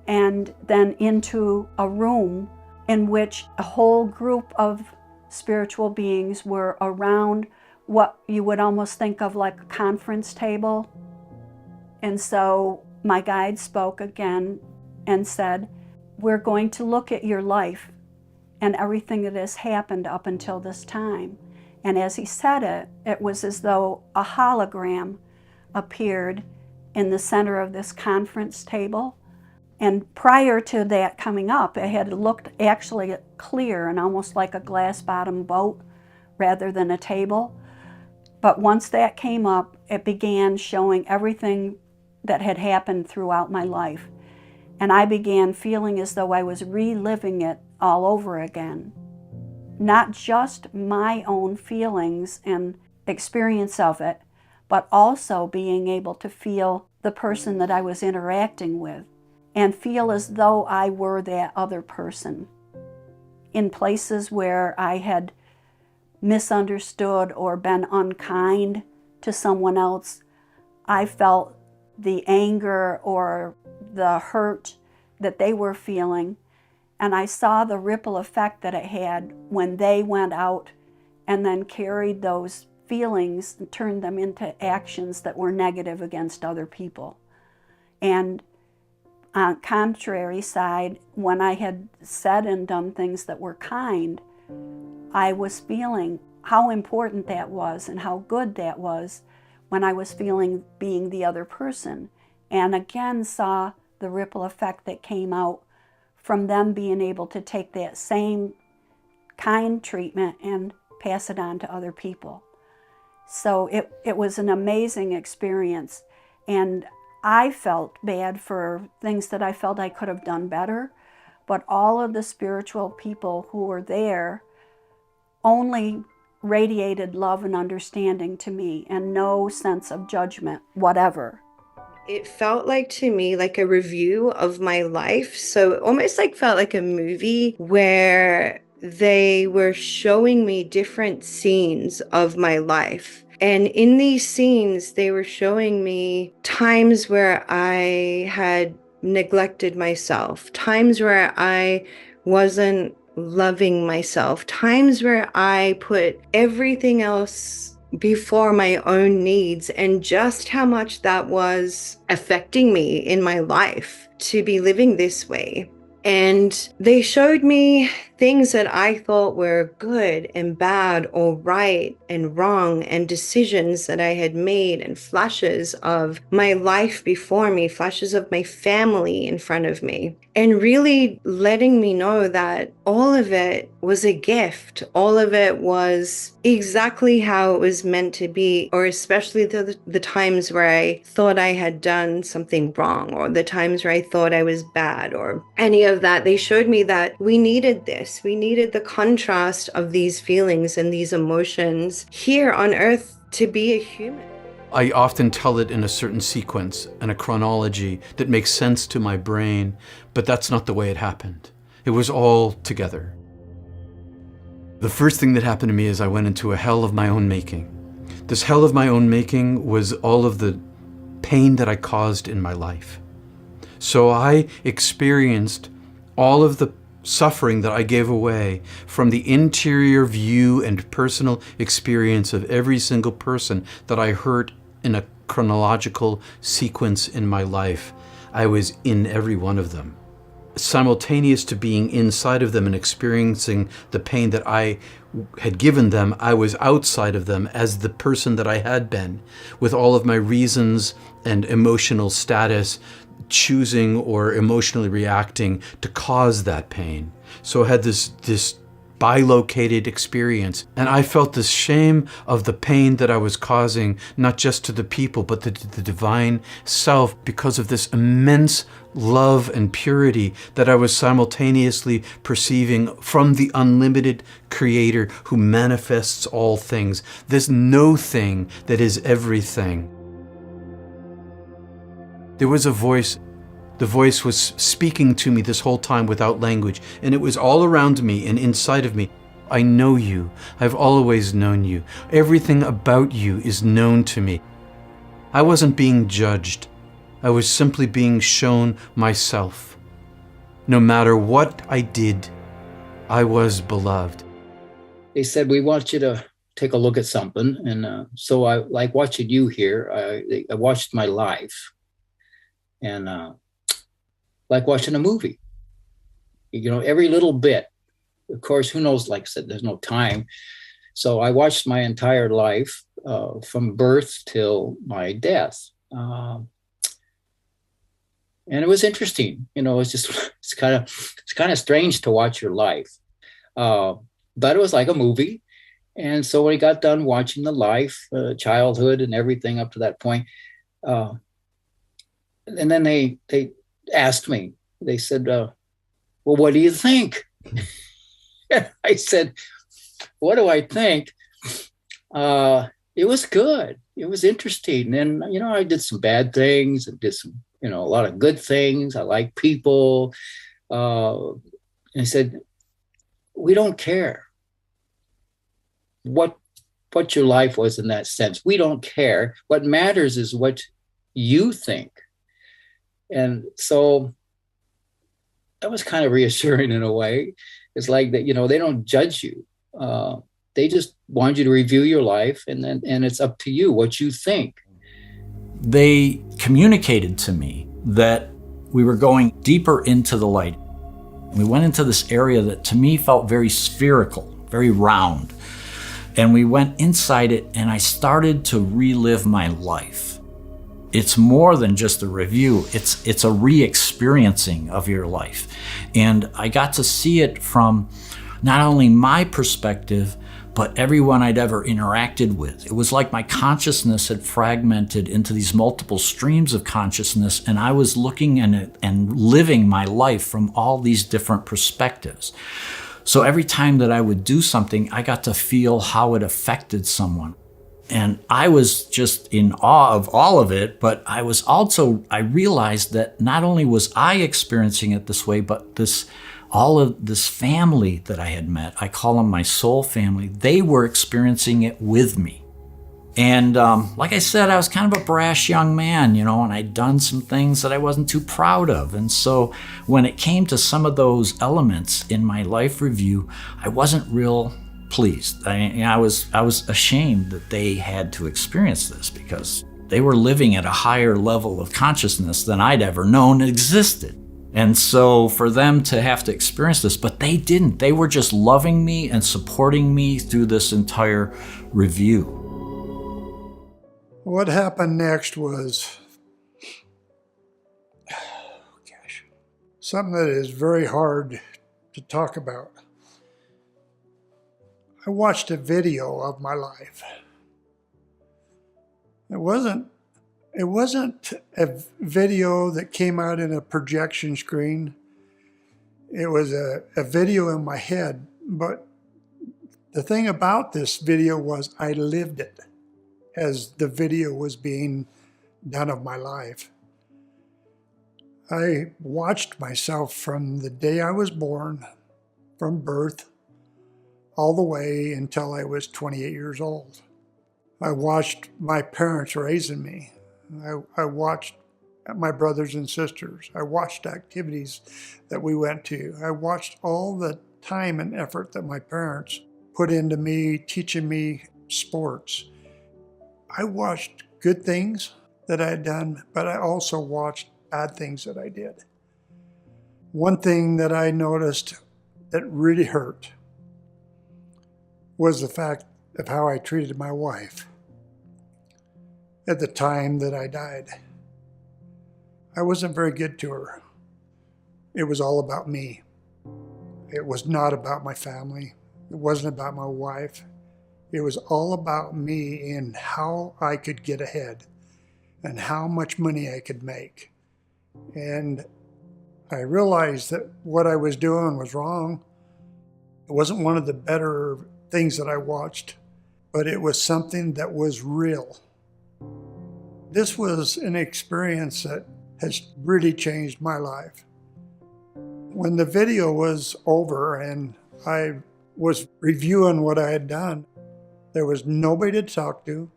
and then into a room in which a whole group of spiritual beings were around what you would almost think of like a conference table. And so my guide spoke again and said, "We're going to look at your life and everything that has happened up until this time." And as he said it, it was as though a hologram appeared in the center of this conference table. And prior to that coming up, it had looked actually clear and almost like a glass-bottom boat rather than a table. But once that came up, it began showing everything that had happened throughout my life. And I began feeling as though I was reliving it all over again. Not just my own feelings and experience of it, but also being able to feel the person that I was interacting with and feel as though I were that other person. In places where I had misunderstood or been unkind to someone else, I felt the anger or the hurt that they were feeling, and I saw the ripple effect that it had when they went out and then carried those feelings and turned them into actions that were negative against other people. And on the contrary side, when I had said and done things that were kind, I was feeling how important that was and how good that was when I was feeling being the other person. And again saw the ripple effect that came out from them being able to take that same kind treatment and pass it on to other people. So it was an amazing experience. And I felt bad for things that I felt I could have done better, but all of the spiritual people who were there only radiated love and understanding to me and no sense of judgment, whatever. It felt like to me like a review of my life. So it almost like felt like a movie where they were showing me different scenes of my life. And in these scenes, they were showing me times where I had neglected myself, times where I wasn't loving myself, times where I put everything else before my own needs, and just how much that was affecting me in my life to be living this way. And they showed me things that I thought were good and bad or right and wrong, and decisions that I had made, and flashes of my life before me, flashes of my family in front of me, and really letting me know that all of it was a gift. All of it was exactly how it was meant to be, or especially the times where I thought I had done something wrong, or the times where I thought I was bad, or any of that. They showed me that we needed this. We needed the contrast of these feelings and these emotions here on earth to be a human. I often tell it in a certain sequence and a chronology that makes sense to my brain, but that's not the way it happened. It was all together. The first thing that happened to me is I went into a hell of my own making. This hell of my own making was all of the pain that I caused in my life. So I experienced all of the suffering that I gave away from the interior view and personal experience of every single person that I hurt in a chronological sequence in my life. I was in every one of them. Simultaneous to being inside of them and experiencing the pain that I had given them, I was outside of them as the person that I had been, with all of my reasons and emotional status, choosing or emotionally reacting to cause that pain. So I had this bilocated experience, and I felt the shame of the pain that I was causing, not just to the people, but to the divine self, because of this immense love and purity that I was simultaneously perceiving from the unlimited Creator who manifests all things, this no thing that is everything. There was a voice. The voice was speaking to me this whole time without language, and it was all around me and inside of me. I know you. I've always known you. Everything about you is known to me. I wasn't being judged. I was simply being shown myself. No matter what I did, I was beloved. They said, we want you to take a look at something. And so I, like watching you here, I watched my life, and like watching a movie, every little bit. Of course, who knows, like I said, there's no time. So I watched my entire life from birth till my death. And it was interesting. It's kind of strange to watch your life. But it was like a movie. And so when I got done watching the life, childhood and everything up to that point, and then they asked me, they said, well, what do you think? I said, what do I think? It was good. It was interesting. And, I did some bad things and did some, a lot of good things. I like people. And I said, we don't care what your life was in that sense. We don't care. What matters is what you think. And so that was kind of reassuring in a way. It's like that, they don't judge you. They just want you to review your life, and it's up to you what you think. They communicated to me that we were going deeper into the light. We went into this area that to me felt very spherical, very round. And we went inside it, and I started to relive my life. It's more than just a review. It's a re-experiencing of your life. And I got to see it from not only my perspective, but everyone I'd ever interacted with. It was like my consciousness had fragmented into these multiple streams of consciousness, and I was looking and living my life from all these different perspectives. So every time that I would do something, I got to feel how it affected someone. And I was just in awe of all of it, but I realized that not only was I experiencing it this way, but all of this family that I had met, I call them my soul family, they were experiencing it with me. And like I said, I was kind of a brash young man, and I'd done some things that I wasn't too proud of. And so when it came to some of those elements in my life review, I wasn't real pleased. I was ashamed that they had to experience this, because they were living at a higher level of consciousness than I'd ever known existed. And so for them to have to experience this, but they didn't. They were just loving me and supporting me through this entire review. What happened next was something that is very hard to talk about. I watched a video of my life. It wasn't a video that came out in a projection screen. It was a video in my head, but the thing about this video was I lived it as the video was being done of my life. I watched myself from the day I was born, from birth, all the way until I was 28 years old. I watched my parents raising me. I watched my brothers and sisters. I watched activities that we went to. I watched all the time and effort that my parents put into me, teaching me sports. I watched good things that I had done, but I also watched bad things that I did. One thing that I noticed that really hurt was the fact of how I treated my wife at the time that I died. I wasn't very good to her. It was all about me. It was not about my family. It wasn't about my wife. It was all about me and how I could get ahead and how much money I could make. And I realized that what I was doing was wrong. It wasn't one of the better things that I watched, but it was something that was real. This was an experience that has really changed my life. When the video was over and I was reviewing what I had done, there was nobody to talk to,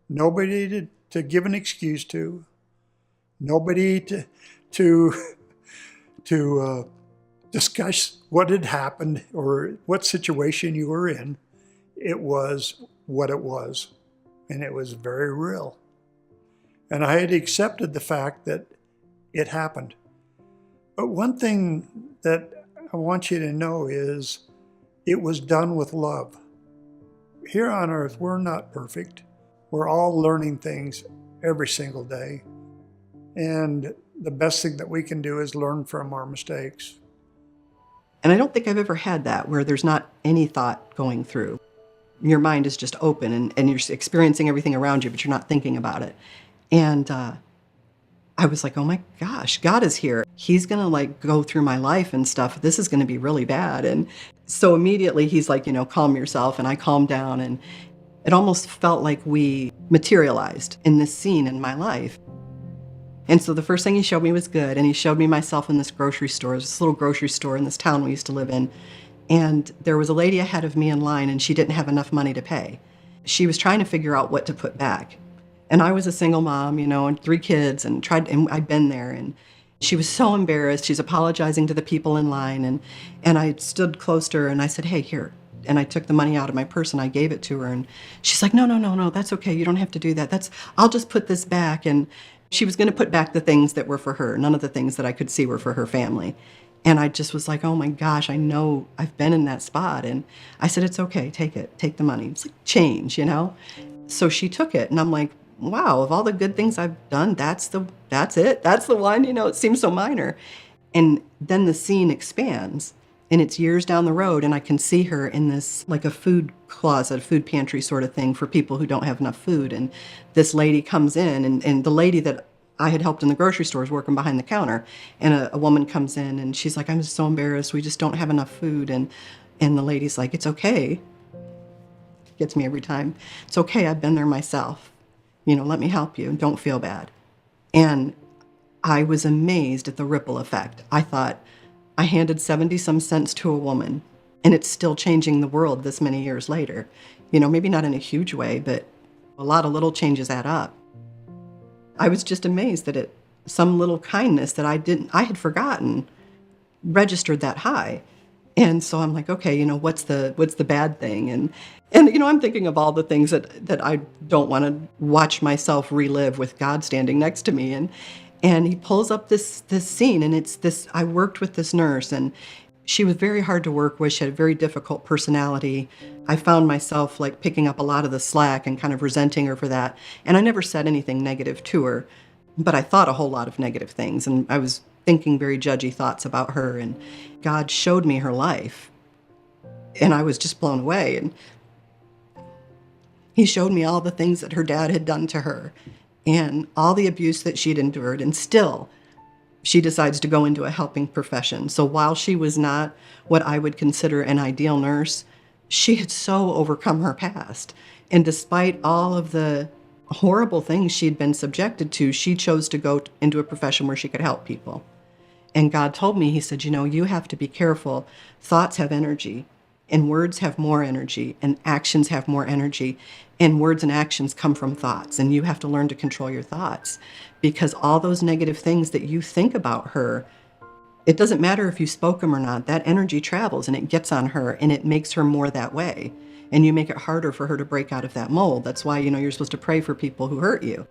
nobody to give an excuse to, nobody to to discuss what had happened or what situation you were in. It was what it was, and it was very real. And I had accepted the fact that it happened. But one thing that I want you to know is it was done with love. Here on earth, we're not perfect. We're all learning things every single day. And the best thing that we can do is learn from our mistakes. And I don't think I've ever had that where there's not any thought going through. Your mind is just open and you're experiencing everything around you, but you're not thinking about it. And I was like, oh my gosh, God is here. He's gonna like go through my life and stuff. This is gonna be really bad. And so immediately he's like, calm yourself. And I calmed down, and it almost felt like we materialized in this scene in my life. And so the first thing he showed me was good. And he showed me myself in this grocery store, this little grocery store in this town we used to live in. And there was a lady ahead of me in line, and she didn't have enough money to pay. She was trying to figure out what to put back. And I was a single mom, and 3 kids, and I'd been there. And she was so embarrassed. She's apologizing to the people in line. And I stood close to her and I said, hey, here. And I took the money out of my purse and I gave it to her. And she's like, no, that's okay. You don't have to do that. I'll just put this back. And she was going to put back the things that were for her. None of the things that I could see were for her family. And I just was like, oh my gosh, I know I've been in that spot. And I said, it's okay, take it, take the money. It's like change, So she took it, and I'm like, wow, of all the good things I've done, that's it. That's the one, it seems so minor. And then the scene expands, and it's years down the road, and I can see her in this, like a food closet, a food pantry sort of thing for people who don't have enough food. And this lady comes in, and the lady that I had helped in the grocery store is working behind the counter. And a woman comes in, and she's like, I'm so embarrassed. We just don't have enough food. And the lady's like, it's okay. Gets me every time. It's okay, I've been there myself. Let me help you. Don't feel bad. And I was amazed at the ripple effect. I thought, I handed 70-some cents to a woman, and it's still changing the world this many years later. Maybe not in a huge way, but a lot of little changes add up. I was just amazed that some little kindness that I had forgotten registered that high. And so I'm like, okay, what's the bad thing? And I'm thinking of all the things that I don't want to watch myself relive with God standing next to me. And he pulls up this scene, and it's this, I worked with this nurse, and she was very hard to work with. She had a very difficult personality. I found myself like picking up a lot of the slack and kind of resenting her for that. And I never said anything negative to her, but I thought a whole lot of negative things. And I was thinking very judgy thoughts about her. And God showed me her life, and I was just blown away. And he showed me all the things that her dad had done to her and all the abuse that she'd endured. And still, she decides to go into a helping profession. So while she was not what I would consider an ideal nurse, she had so overcome her past. And despite all of the horrible things she'd been subjected to, she chose to go into a profession where she could help people. And God told me, he said, you have to be careful. Thoughts have energy, and words have more energy, and actions have more energy. And words and actions come from thoughts, and you have to learn to control your thoughts, because all those negative things that you think about her, it doesn't matter if you spoke them or not, that energy travels and it gets on her, and it makes her more that way. And you make it harder for her to break out of that mold. That's why, you're supposed to pray for people who hurt you.